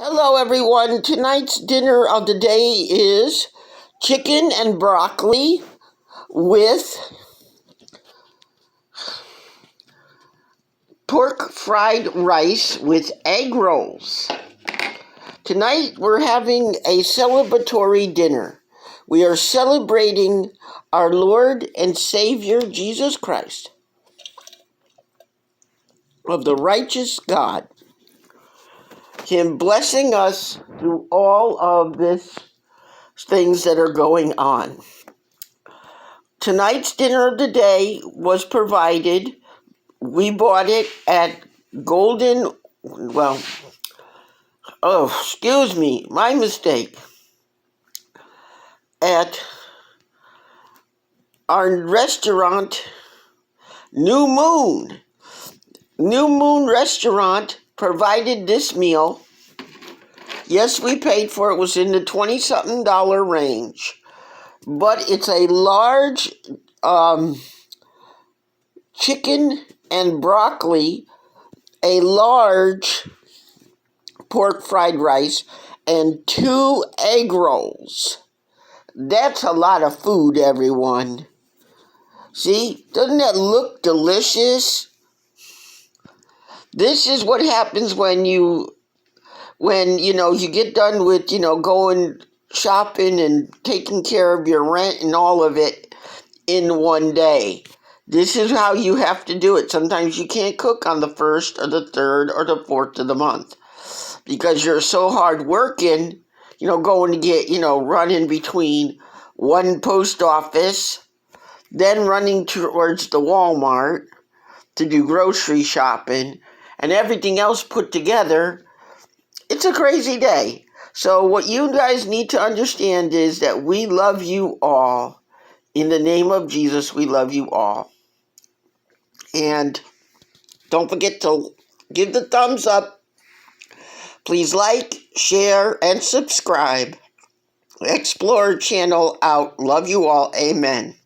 Hello, everyone. Tonight's dinner of the day is chicken and broccoli with pork fried rice with egg rolls. Tonight, we're having a celebratory dinner. We are celebrating our Lord and Savior Jesus Christ, of the righteous God. Him blessing us through all of this things that are going on. Tonight's dinner of the day was provided. We bought it at excuse me, my mistake. At our restaurant, New Moon. New Moon Restaurant provided this meal. Yes, we paid for it. It was in the $20-something range. But it's a large chicken and broccoli, a large pork fried rice, and 2 egg rolls. That's a lot of food, everyone. See, doesn't that look delicious? This is what happens when you get done with, going shopping and taking care of your rent and all of it in one day. This is how you have to do it. Sometimes you can't cook on the 1st or the 3rd or the 4th of the month because you're so hard working, going to get, running between one post office, then running towards the Walmart to do grocery shopping, and everything else put together. It's a crazy day. So what you guys need to understand is that we love you all. In the name of Jesus, we love you all. And don't forget to give the thumbs up. Please like, share, and subscribe. Explore channel out. Love you all. Amen.